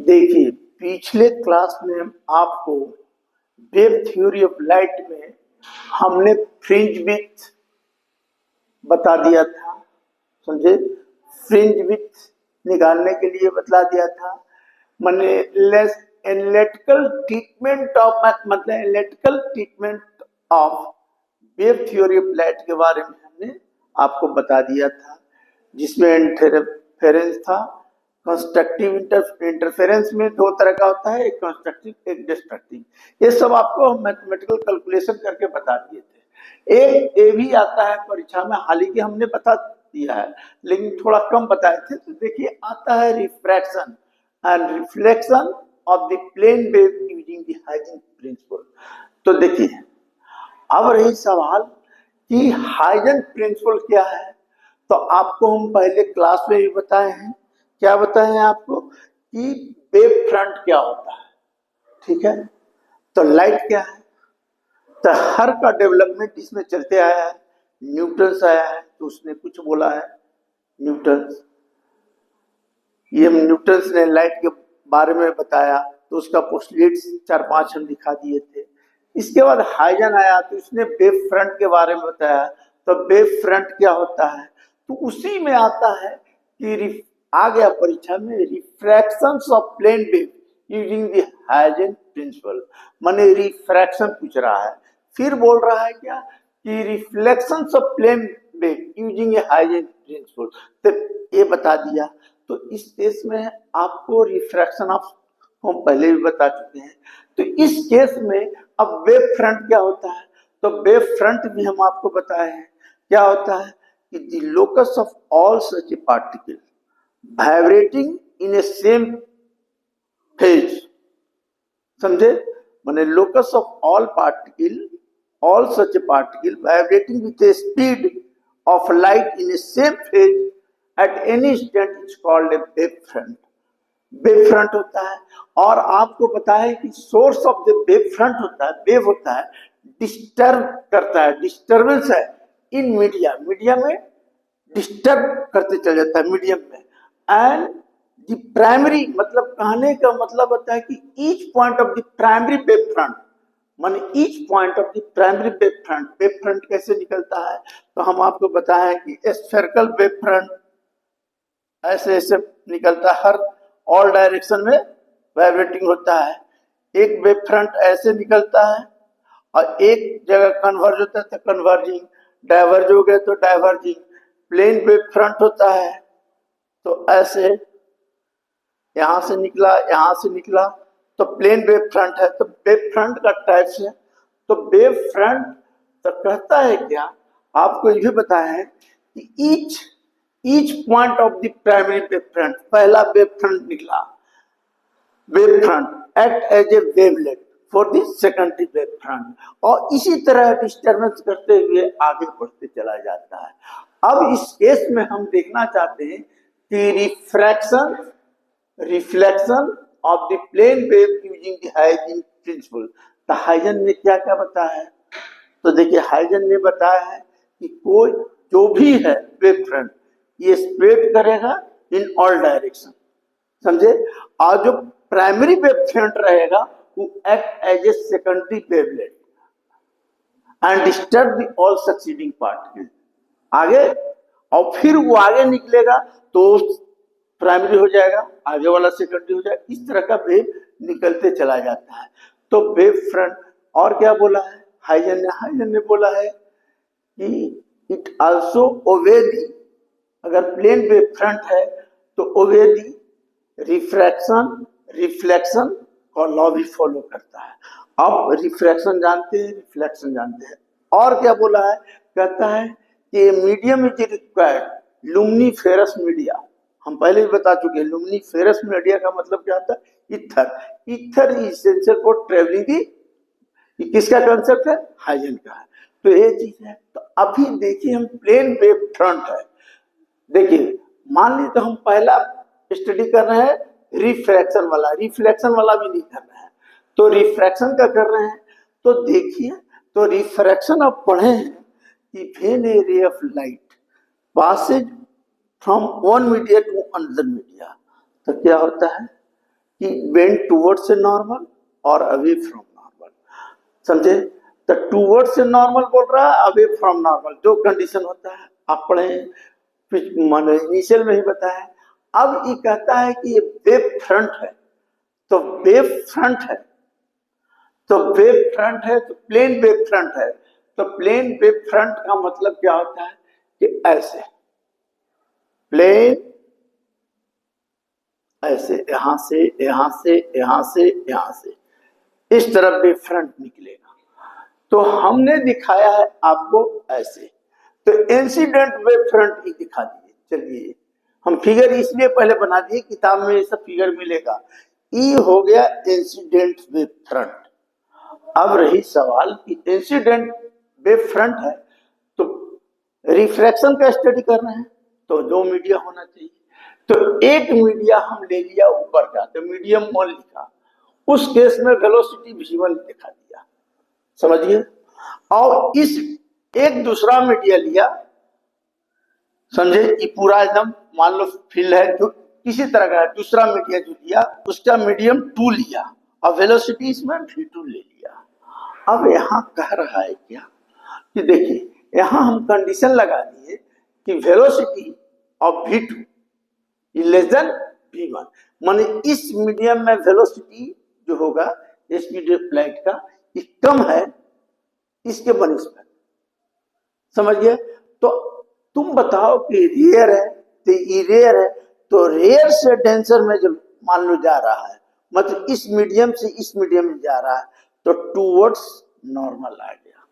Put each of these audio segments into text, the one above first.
देखिए, पिछले क्लास में आपको वेव थ्योरी ऑफ लाइट में हमने फ्रिंज विड्थ बता दिया था। समझे? फ्रिंज विड्थ निकालने के लिए बता दिया था। मैंने एनालिटिकल ट्रीटमेंट ऑफ मतलब analytical treatment of wave theory of light के बारे में हमने आपको बता दिया था, जिसमें इंटरफेरेंस था। कंस्ट्रक्टिव इंटरफेरेंस में दो तरह का होता है, एक कंस्ट्रक्टिव एक डिस्ट्रक्टिव। ये सब आपको हम मैथमेटिकल कैलकुलेशन करके बता दिए थे। एक ये भी आता है परीक्षा में, हाल ही हमने बता दिया है लेकिन थोड़ा कम बताए थे। तो देखिए, आता है refraction and reflection of the plane wave using the Huygens principle. तो देखिए, अब रही सवाल कि हाइजेंस प्रिंसिपल क्या है। तो आपको हम पहले क्लास में भी बताए हैं। क्या बताए हैं आपको कि वेव फ्रंट क्या होता है, ठीक है। तो लाइट क्या है, तो हर का डेवलपमेंट इसमें चलते आया है। न्यूटन से आया है, तो उसने कुछ बोला है न्यूटन। ये न्यूटन ने लाइट के बारे में बताया, तो उसका पोस्टुलेट्स 4-5 हम दिखा दिए थे। इसके बाद हाइजन आया, तो उसने वेव फ्रंट के बारे में बताया। तो वेव फ्रंट क्या होता है, तो उसी में आता है कि आ गया परीक्षा में refractions of plane wave using the Huygens principle. माने रिफ्रैक्शन पूछ रहा है। फिर बोल रहा है क्या कि reflections of plane wave using Huygens principle. तो ये बता दिया। तो इस केस में आपको रिफ्रैक्शन ऑफ हम पहले भी बता चुके हैं। तो इस केस में अब वेव फ्रंट क्या होता है, तो वेव फ्रंट भी हम आपको बताए हैं। क्या होता है कि the locus of all such A particle vibrating in A same phase. समझे? माने locus of all particle, all such A particle vibrating with A speed of light in A same phase at any instant is called a wave front. Wave front होता है। और आपको पता है कि source of the wave front होता है, wave होता है, डिस्टर्ब करता है, डिस्टर्बेंस है इन मीडिया, मीडिया में डिस्टर्ब करते चल जाता है मीडियम में। एंड द प्राइमरी, मतलब कहने का मतलब होता है कि each point of the primary wave front, माने each point of the primary wave front कैसे निकलता है, तो हम आपको बताया कि स्फेरिकल वेव फ्रंट ऐसे ऐसे निकलता है, हर ऑल डायरेक्शन में वाइब्रेटिंग होता है। एक वेव फ्रंट ऐसे निकलता है और एक जगह कन्वर्ज होता है तो कन्वर्जिंग, डाइवर्ज हो गया तो डाइवर्जिंग। प्लेन वेव फ्रंट होता है, तो ऐसे यहां से निकला यहां से निकला, तो प्लेन वेव फ्रंट है। तो वेव फ्रंट का टाइप से, तो वेव फ्रंट तो कहता है क्या, आपको ये बताया है कि each point of the primary wave front, पहला वेव फ्रंट निकला, wave front act as a wavelet for the secondary wave front, और इसी तरह डिस्टर्बेंस करते हुए आगे बढ़ते चला जाता है। अब इस केस में हम देखना चाहते हैं कि refraction reflection of the plane wave using the Huygens principle. तो हाइजेंस ने क्या क्या बताया है, तो देखिए हाइजेंस ने बताया है कि कोई जो भी है वेव फ्रंट, ये स्प्रेड करेगा इन ऑल डायरेक्शन। समझे? और जो प्राइमरी वेव फ्रंट रहेगा वो act as a secondary wavelet and disturb the all succeeding particle. आगे, और फिर वो आगे निकलेगा तो प्राइमरी हो जाएगा, आगे वाला सेकेंडरी हो जाएगा। इस तरह का वेव निकलते चला जाता है। तो वेव फ्रंट, और क्या बोला है हाइजेंस ने बोला है कि इट आल्सो ओबे दी, अगर प्लेन वेव फ्रंट है तो ओबे दी रिफ्रैक्शन रिफ्लेक्शन का लॉ भी फॉलो करता है। अब रिफ्रैक्शन जानते हैं, रिफ्लेक्शन जानते हैं। और क्या बोला है, कहता है कि मीडियम इज रिक्वायर्ड लुमिनिफेरस मीडिया। हम पहले भी बता चुके हैं, लुमिनिफेरस मीडिया का मतलब क्या होता है, ether. Ether is essential for travelling the, किसका कंसेप्ट है, हाइजेंस का है। तो ये चीज है। तो अभी देखिए, हम प्लेन वेव फ्रंट है। देखिए, मान ली तो हम पहला स्टडी कर रहे हैं रिफ्रैक्शन वाला, रिफ्लेक्शन वाला भी नहीं कर रहे हैं, तो रिफ्रैक्शन का कर रहे हैं। तो देखिए, तो रिफ्रैक्शन आप पढ़े हैं कि when a ray of light passes from one media to another media, तो क्या होता है कि वेंट टूवर्ड्स से नॉर्मल और अवे फ्रॉम नॉर्मल, समझे? तो टूवर्ड्स से नॉर्मल बोल रहा है, अवे फ्रॉम नॉर्मल, जो कंडीशन होता है आप पढ़े इनिशियल में ही बताया। अब ये कहता है कि ये वेव फ्रंट है, तो वेव फ्रंट है, तो वेव फ्रंट है तो प्लेन वेव फ्रंट है, तो प्लेन वेव फ्रंट का मतलब क्या होता है कि ऐसे प्लेन, ऐसे यहां से यहां से यहां से यहां से इस तरफ वेव फ्रंट निकलेगा। तो हमने दिखाया है आपको ऐसे, तो इंसिडेंट वेव फ्रंट ही दिखा दिए। चलिए हम फिगर इसलिए पहले बना दिए, किताब में ये सब फिगर मिलेगा। ई हो गया इंसिडेंट वेव फ्रंट। अब रही सवाल कि इंसिडेंट वेव फ्रंट है तो रिफ्रैक्शन का स्टडी कर रहे हैं, तो दो मीडिया होना चाहिए। तो एक मीडिया हम ले लिया ऊपर का, तो मीडियम 1 लिखा, उस केस में वेलोसिटी v1 दिखा दिया, समझिए। और इस एक दूसरा मीडिया लिया, समझे, ये पूरा एकदम मान लो फील्ड है, जो किसी तरह का दूसरा मीडिया जो लिया उसका मीडियम 2 लिया और वेलोसिटी इसमें v2 ले लिया। अब यहाँ कह रहा है क्या कि देखिए यहाँ हम कंडीशन लगा दिए कि velocity of v2 less than v1, माने इस मीडियम में वेलोसिटी जो होगा स्पीड ऑफ लाइट का ये कम है इसके बनिस्बत, समझिए। तो तुम बताओ कि रेयर है तो ये रेयर है, तो रेयर से डेंसर में जब मान लो जा रहा है, मतलब इस मीडियम से इस मीडियम में जा रहा है, तो टूवर्ड्स नॉर्मल आ गया,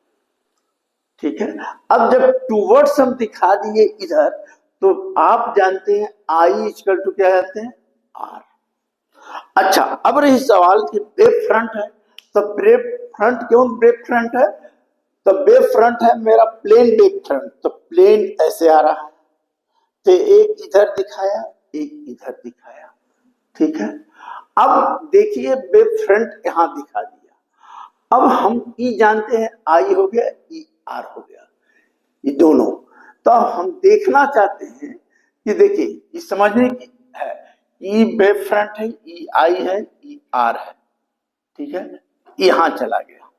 ठीक है। अब जब टूवर्ड्स हम दिखा दिए इधर, तो आप जानते हैं आई इक्वल टू क्या कहते हैं, आर। अच्छा, अब रही सवाल कि वेव फ्रंट है, तो वेव फ्रंट क्यों वेव फ्रंट है, तो वेव फ्रंट है मेरा प्लेन वेव फ्रंट, तो प्लेन ऐसे आ रहा है, तो एक इधर दिखाया एक इधर दिखाया, ठीक है। अब देखिए वेव फ्रंट यहां दिखा दिया। अब हम ई जानते हैं, आई हो गया ई आर हो गया, ये दोनों। तो हम देखना चाहते हैं कि देखिए ये समझने की है, ई वेव फ्रंट है, ई आई है, ई आर है, ठीक है, यहां चला गया,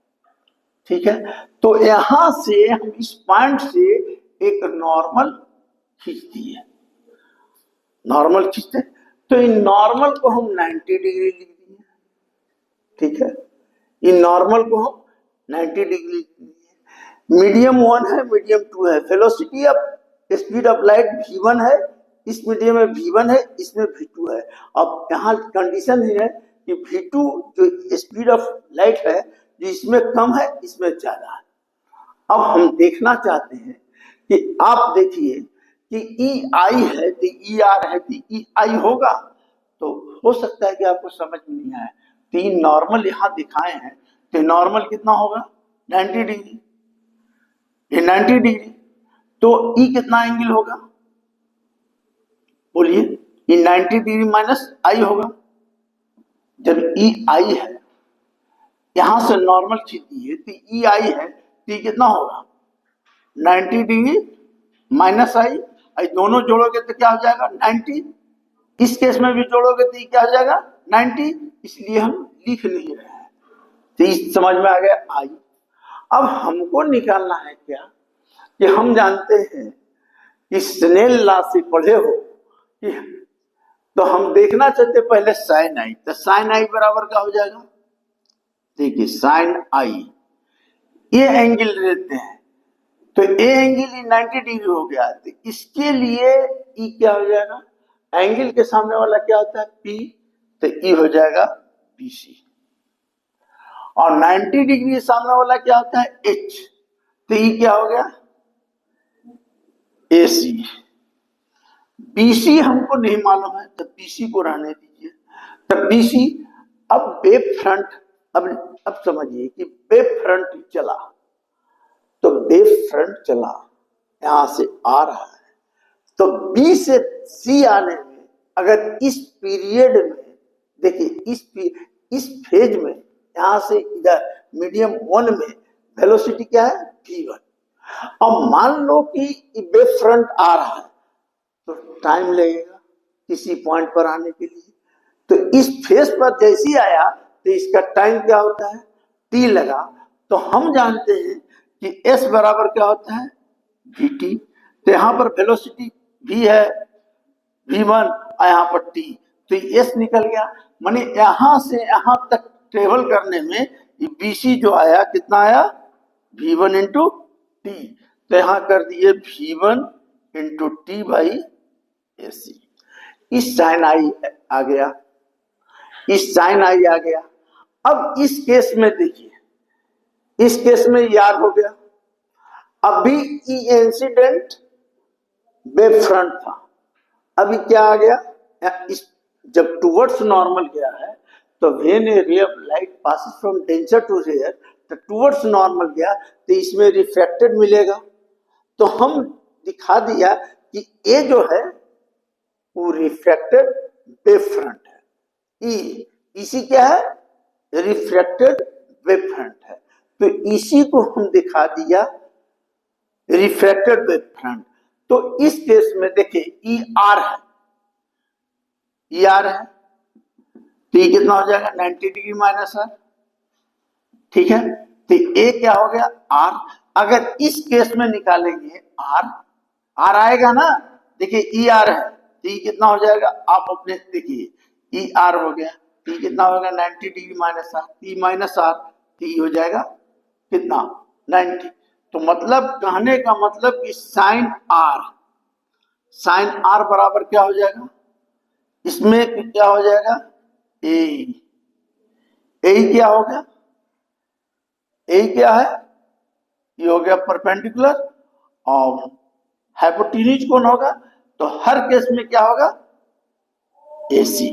ठीक है। तो यहां से हम इस पॉइंट से एक नॉर्मल खींच दिए, नॉर्मल खींचते, तो इन नॉर्मल को हम 90 डिग्री लिख दिए, ठीक है। इन नॉर्मल को हम 90 डिग्री लिख दिए। मीडियम 1 है, मीडियम 2 है, velocity of speed of light v1 है, इस मीडियम में v1 है, इसमें v2 है। अब यहाँ कंडीशन है कि v2 जो स्पीड ऑफ लाइट है जो इसमें कम है इसमें ज्यादा है। अब हम देखना चाहते हैं कि आप देखिए कि ई आई है तो ई आर है तो ई आई होगा, तो हो सकता है कि आपको समझ में नहीं आए। तीन नॉर्मल यहां दिखाए हैं, तो नॉर्मल कितना होगा 90 डिग्री, ये 90 डिग्री, तो ई कितना एंगल होगा बोलिए, ये 90 डिग्री माइनस आई होगा। जब ई आई है यहां से नॉर्मल खींच दिए तो ई आई है तो कितना होगा 90 डिग्री माइनस आई, दोनों जोड़ोगे तो क्या हो जाएगा 90, इस केस में भी जोड़ोगे तो क्या हो जाएगा 90, इसलिए हम लिख नहीं रहे हैं। तो इस समझ में आ गया आई। अब हमको निकालना है क्या कि हम जानते हैं कि स्नेल लॉ से पढ़े हो कि, तो हम देखना चाहते पहले साइन आई, तो साइन आई बराबर क्या हो जाएगा, देखिए साइन आई ये एंगल लेते हैं, तो ए एंगल 90 डिग्री हो गया, तो इसके लिए ई क्या हो जाएगा, एंगल के सामने वाला क्या होता है पी, तो ई हो जाएगा बीसी, और 90 डिग्री सामने वाला क्या होता है एच, तो ई क्या हो गया एसी। बीसी हमको नहीं मालूम है तो बीसी को रहने दीजिए, तो बीसी। अब वेव फ्रंट, अब समझिए कि वेव फ्रंट चला, तो वेव फ्रंट चला यहां से आ रहा है, तो बी से सी आने में अगर इस पीरियड में देखिए इस फेज में यहां से इधर मीडियम 1 में वेलोसिटी क्या है v1, अब मान लो कि वेव फ्रंट आ रहा है तो टाइम लगेगा किसी पॉइंट पर आने के लिए, तो इस फेस पर जैसे ही आया तो इसका टाइम क्या होता है, टी लगा। तो हम जानते हैं कि एस बराबर क्या होता है, वी टी। तो यहाँ पर वेलोसिटी भी है v1 और यहाँ पर t, तो s निकल गया। माने यहां से यहां तक ट्रेवल करने में bc जो आया कितना आया, v1 इंटू टी। तो यहां कर दिए v1 into T by AC। इस साइन आई आ गया, इस साइन आई आ गया। अब इस केस में देखिए, इस केस में यार हो गया। अभी इंसिडेंट वेव फ्रंट था, अभी क्या आ गया, इस जब टुवर्ड्स नॉर्मल गया है तो when a ray of light passes from denser to rare तो टुवर्ड्स नॉर्मल गया तो इसमें रिफ्लेक्टेड मिलेगा। तो हम दिखा दिया कि ए जो है वो रिफ्लेक्टेड वेव फ्रंट है, इसी क्या है, रिफ्लेक्टेड वेव फ्रंट है। तो इसी को हम दिखा दिया रिफ्लेक्टेड वेव फ्रंट। तो इस केस में देखिए ई आर है, ई आर है, तो ये कितना हो जाएगा 90 डिग्री माइनस आर, ठीक है। तो ए क्या हो गया आर। अगर इस केस में निकालेंगे आर, आर आएगा ना, देखिए ई आर है तो ये कितना हो जाएगा, आप अपने देखिए ई आर हो गया, तो कितना होगा 90 degree minus R, E minus R, तो ये हो जाएगा कितना 90। तो मतलब कहने का मतलब कि साइन आर, साइन आर बराबर क्या हो जाएगा, इसमें क्या हो जाएगा ए, ए क्या हो गया, ए क्या है, ये हो गया परपेंडिकुलर और हाइपोटेन्यूज कौन होगा, तो हर केस में क्या होगा AC।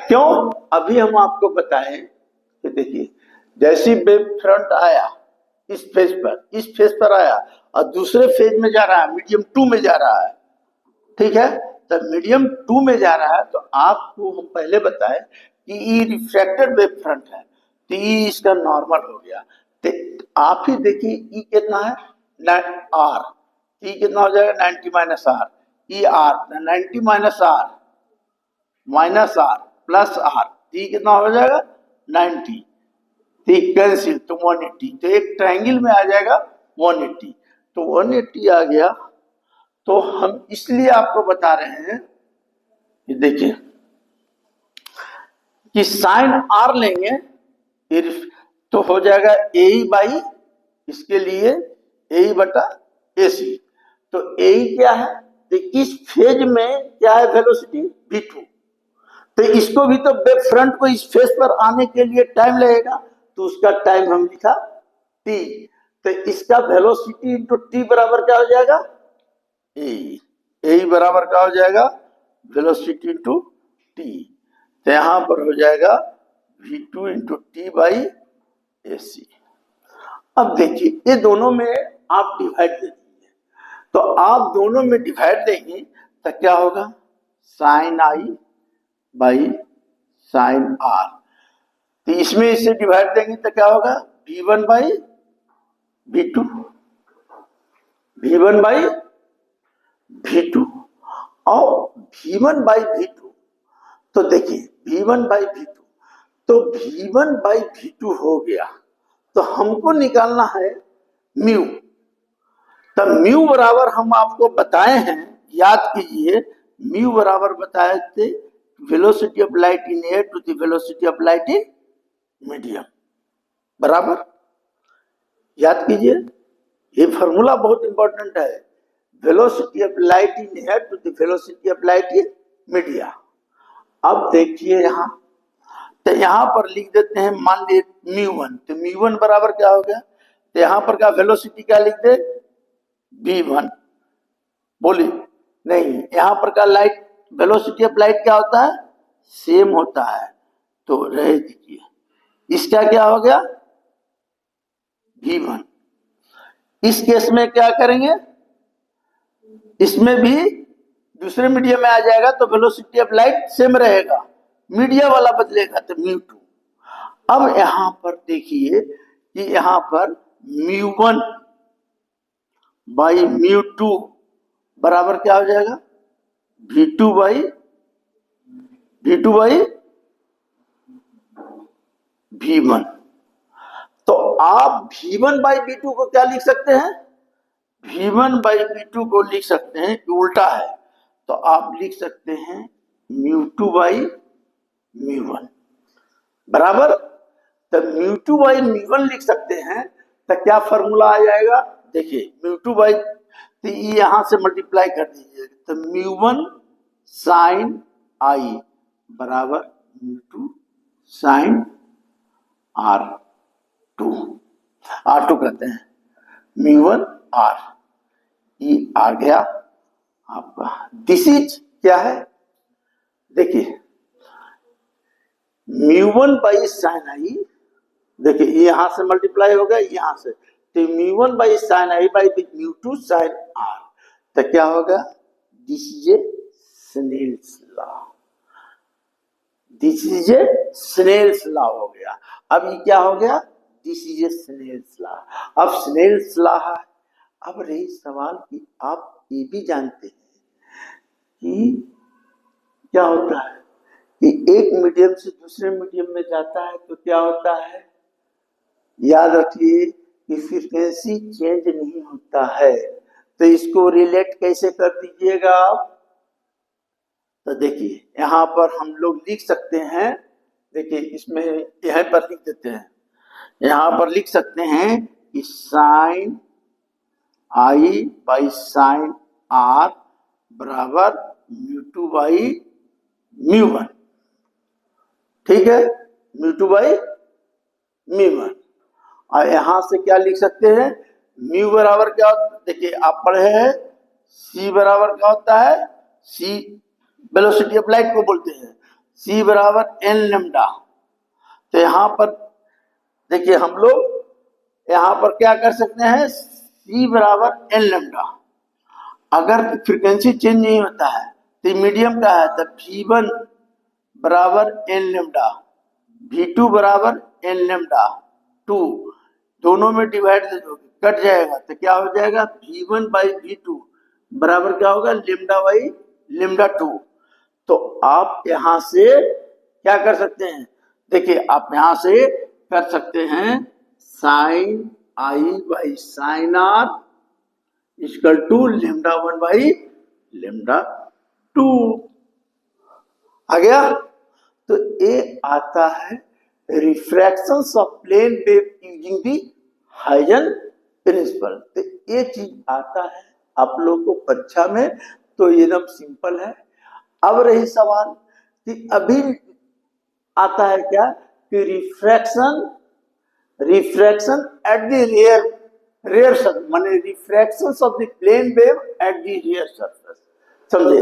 क्यों, अभी हम आपको बताएं कि देखिए जैसी वेव फ्रंट आया इस फेज पर, इस फेज पर आया और दूसरे फेज में जा रहा है, मीडियम 2 में जा रहा है, ठीक है। तो मीडियम 2 में जा रहा है तो आपको हम पहले बताएं कि ये रिफ्लेक्टेड वेव फ्रंट है, तो ये इसका नॉर्मल हो गया। तो आप ही देखिए ई कितना है आर, ई कितना हो जाएगा 90 minus R, E R 90 minus R plus R, E कितना हो जाएगा 90, कैंसिल तो 180, तो एक ट्रायंगल में आ जाएगा 180, तो 180 आ गया। तो हम इसलिए आपको बता रहे हैं कि देखिए कि साइन आर लेंगे तो हो जाएगा ए बाई, इसके लिए ए बटा AC। तो ए क्या है, तो इस फेज में क्या है वेलोसिटी v2, तो इसको भी तो वेव फ्रंट को इस फेज पर आने के लिए टाइम लगेगा, तो उसका टाइम हम लिखा t। तो इसका वेलोसिटी इंटू टी बराबर क्या हो जाएगा ए बराबर क्या हो जाएगा वेलोसिटी इंटू टी। तो यहां पर हो जाएगा v2 into T by AC। अब देखिए ये दोनों में आप डिवाइड दे दीजिए, तो आप दोनों में डिवाइड देंगे तो क्या होगा sine I by sine R. तो इसमें इसे डिवाइड देंगे तो क्या होगा v1 by v2, v1 by v2 और v1 बाई v2। तो देखिए v1 बाई v2, तो v1 बाई v2 हो गया। तो हमको निकालना है म्यू। तो म्यू बराबर हम आपको बताए हैं, याद कीजिए, म्यू बराबर बताए थे velocity of light in air to the velocity of light in medium, बराबर याद कीजिए, ये फॉर्मूला बहुत इंपॉर्टेंट है, velocity of light in air to the velocity of light in media. अब देखिए यहां, तो यहां पर लिख देते हैं, मान लीजिए म्यू1, तो म्यू1 बराबर क्या हो गया, तो यहां पर क्या वेलोसिटी क्या लिख दे v1, बोलिए नहीं, यहां पर का लाइट वेलोसिटी ऑफ लाइट क्या होता है सेम होता है, तो रह दीजिए, इसका क्या हो गया v1। इस केस में क्या करेंगे, इसमें भी दूसरे मीडियम में आ जाएगा तो वेलोसिटी ऑफ लाइट सेम रहेगा, मीडिया वाला बदलेगा तो म्यू2। अब यहां पर देखिए कि यहां पर म्यू1 बाई म्यू2 बराबर क्या हो जाएगा v2 बाई V1। तो आप V1 बाई V2 को क्या लिख सकते हैं? V1 बाई V2 को लिख सकते हैं कि उल्टा है, तो आप लिख सकते हैं μ2 बाई μ1 बराबर। तो μ2 बाई μ1 लिख सकते हैं, तो क्या फॉर्मूला आ जाएगा? देखिए μ2 बाई, तो यहां से मल्टीप्लाई कर दीजिए, तो μ1 साइन आई बराबर μ2 साइन R2 कहते हैं μ1 R, ये आ गया आपका। दिस इज क्या है? देखिए μ1 बाई साइन आई, देखिए यहां से मल्टीप्लाई होगा यहां से, तो μ1 by sine I by μ2 sine R, तो क्या होगा? This is a Snell's law. This is a Snell's law हो गया। अब ये क्या हो गया? This is a Snell's law. अब स्नेल्स लॉ है। अब रही सवाल कि आप ये भी जानते हैं कि क्या होता है कि एक मीडियम से दूसरे मीडियम में जाता है तो क्या होता है? याद रखिए कि फ्रीक्वेंसी चेंज नहीं होता है। तो इसको रिलेट कैसे कर दीजिएगा आप? तो देखिए यहाँ पर हम लोग लिख सकते हैं, देखिए इसमें यहीं पर लिख देते हैं, यहाँ पर लिख सकते हैं कि sine I by sine R बराबर μ2 बाई μ1। ठीक है, μ2 बाई μ1। और यहां से क्या लिख सकते हैं? म्यू बराबर क्या होता है? देखिए आप पढ़े हैं सी बराबर क्या होता है? सी वेलोसिटी ऑफ लाइट को बोलते हैं, सी बराबर एन लेमडा। तो यहाँ पर देखिए हम लोग यहाँ पर क्या कर सकते हैं? सी बराबर एन लेमडा। अगर फ्रीक्वेंसी चेंज नहीं होता है तो मीडियम का है, तो V1 बराबर एन लेमडा, V2 बराबर एन लेमडा 2, दोनों में डिवाइड दे दोगे कट जाएगा, तो क्या हो जाएगा? V1 बाई V2 बराबर क्या होगा? Lambda by lambda 2। तो आप यहां से क्या कर सकते हैं? देखिए आप यहां से कर सकते हैं sine I by sine R equal to lambda 1 by lambda 2 आ गया। तो ये आता है refraction of plane wave using the Huygens principle. तो ये चीज आता है आप लोगों को परीक्षा में, तो एकदम सिंपल है। अब रही सवाल कि अभी आता है क्या कि refraction at the rare surface, माने refraction of the plane wave at the rare surface. समझे?